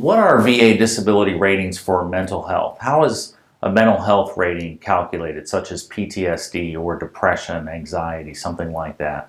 What are VA disability ratings for mental health? How is a mental health rating calculated, such as PTSD or depression, anxiety, something like that?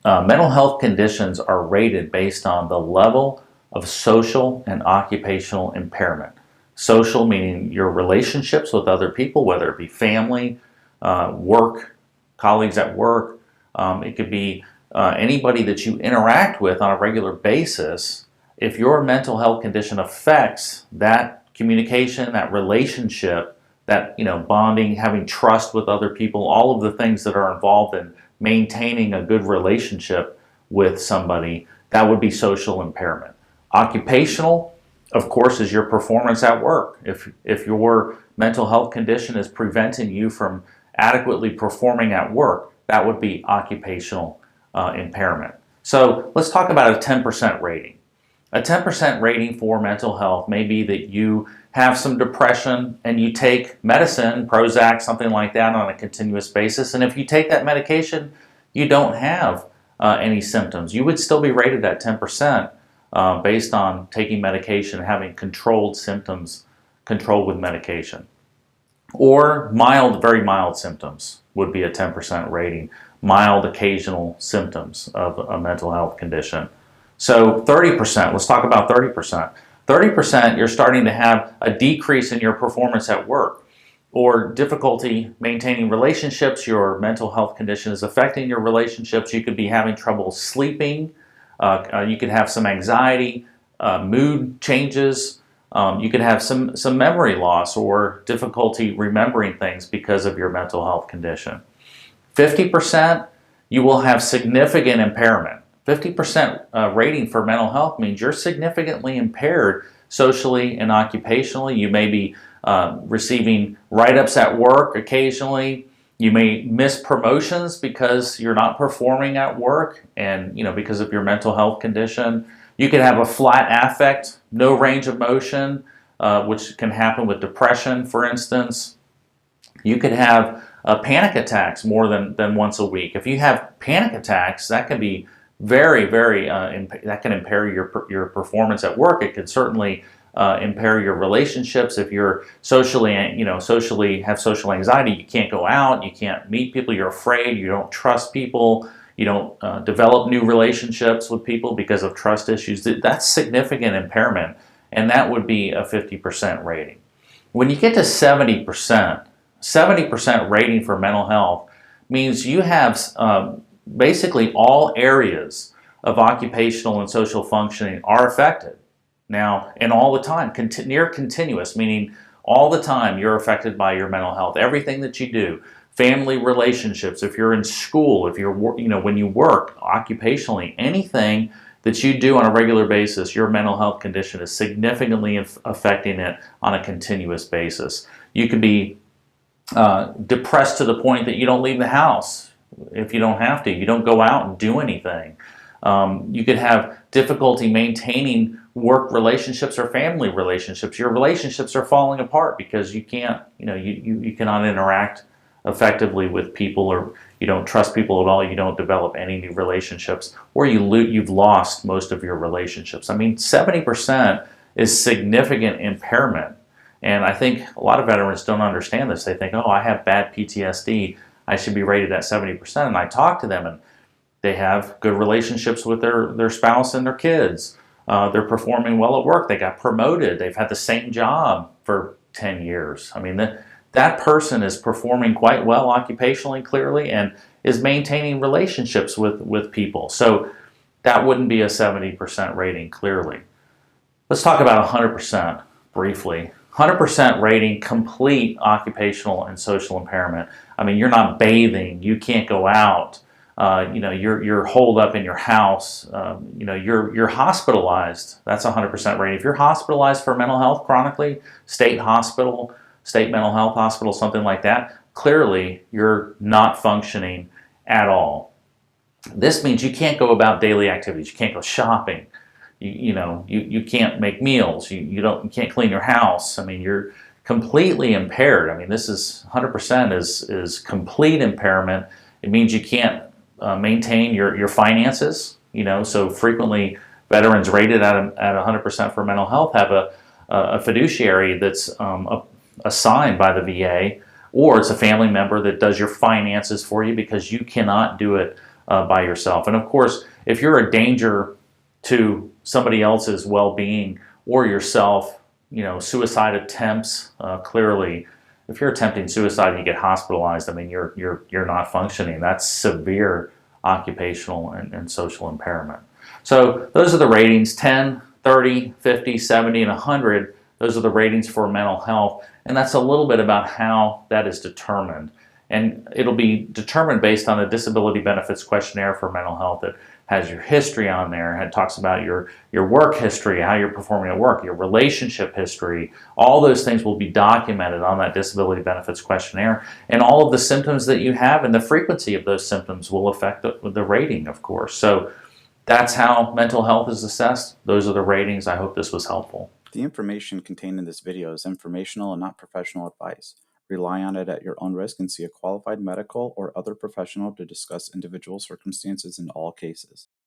Mental health conditions are rated based on the level of social and occupational impairment. Social meaning your relationships with other people, whether it be family, work, colleagues at work. It could be anybody that you interact with on a regular basis. If your mental health condition affects that communication, that relationship, that bonding, having trust with other people, all of the things that are involved in maintaining a good relationship with somebody, that would be social impairment. Occupational, of course, is your performance at work. If your mental health condition is preventing you from adequately performing at work, that would be occupational impairment. So let's talk about a 10% rating. A 10% rating for mental health may be that you have some depression and you take medicine, Prozac, something like that, on a continuous basis. And if you take that medication, you don't have any symptoms. You would still be rated at 10% based on taking medication, having controlled symptoms, controlled with medication. Or mild, very mild symptoms would be a 10% rating. Mild occasional symptoms of a mental health condition. So 30%, let's talk about 30%. 30%, you're starting to have a decrease in your performance at work or difficulty maintaining relationships. Your mental health condition is affecting your relationships. You could be having trouble sleeping. You could have some anxiety, mood changes. You could have some memory loss or difficulty remembering things because of your mental health condition. 50%, you will have significant impairment. 50% rating for mental health means you're significantly impaired socially and occupationally. You may be receiving write-ups at work occasionally. You may miss promotions because you're not performing at work and because of your mental health condition. You could have a flat affect, no range of motion, which can happen with depression, for instance. You could have panic attacks more than once a week. If you have panic attacks, that can be very, that can impair your performance at work. It could certainly impair your relationships. If you're socially have social anxiety, you can't go out, you can't meet people, you're afraid, you don't trust people, you don't develop new relationships with people because of trust issues. That's significant impairment, and that would be a 50% rating. When you get to 70%, 70% rating for mental health means you have basically all areas of occupational and social functioning are affected. Now, and all the time, near continuous, meaning all the time you're affected by your mental health. Everything that you do, family relationships, if you're in school, if you're, when you work occupationally, anything that you do on a regular basis, your mental health condition is significantly affecting it on a continuous basis. You could be depressed to the point that you don't leave the house if you don't have to. You don't go out and do anything. You could have difficulty maintaining work relationships or family relationships. Your relationships are falling apart because you can't, you cannot interact effectively with people, or you don't trust people at all. You don't develop any new relationships, or you've lost most of your relationships. I mean, 70% is significant impairment. And I think a lot of veterans don't understand this. They think, oh, I have bad PTSD, I should be rated at 70%. And I talk to them and they have good relationships with their spouse and their kids. They're performing well at work. They got promoted. They've had the same job for 10 years. I mean, that person is performing quite well occupationally, clearly, and is maintaining relationships with people. So that wouldn't be a 70% rating, clearly. Let's talk about 100% briefly. 100% rating, complete occupational and social impairment. I mean, you're not bathing, you can't go out, you're holed up in your house, you're hospitalized. That's 100% rating. If you're hospitalized for mental health chronically, state hospital, state mental health hospital, something like that, clearly you're not functioning at all. This means you can't go about daily activities. You can't go shopping. You can't make meals. You can't clean your house. I mean, you're completely impaired. I mean, this is 100% is complete impairment. It means you can't maintain your finances. So frequently Veterans rated at 100% for mental health have a fiduciary that's assigned by the VA, or it's a family member that does your finances for you because you cannot do it by yourself. And of course, if you're a danger to somebody else's well-being or yourself, suicide attempts, clearly, if you're attempting suicide and you get hospitalized, I mean, you're not functioning. That's severe occupational and social impairment. So those are the ratings: 10, 30, 50, 70, and 100. Those are the ratings for mental health. And that's a little bit about how that is determined. And it'll be determined based on a disability benefits questionnaire for mental health that has your history on there. It talks about your work history, how you're performing at work, your relationship history. All those things will be documented on that disability benefits questionnaire. And all of the symptoms that you have and the frequency of those symptoms will affect the rating, of course. So that's how mental health is assessed. Those are the ratings. I hope this was helpful. The information contained in this video is informational and not professional advice. Rely on it at your own risk and see a qualified medical or other professional to discuss individual circumstances in all cases.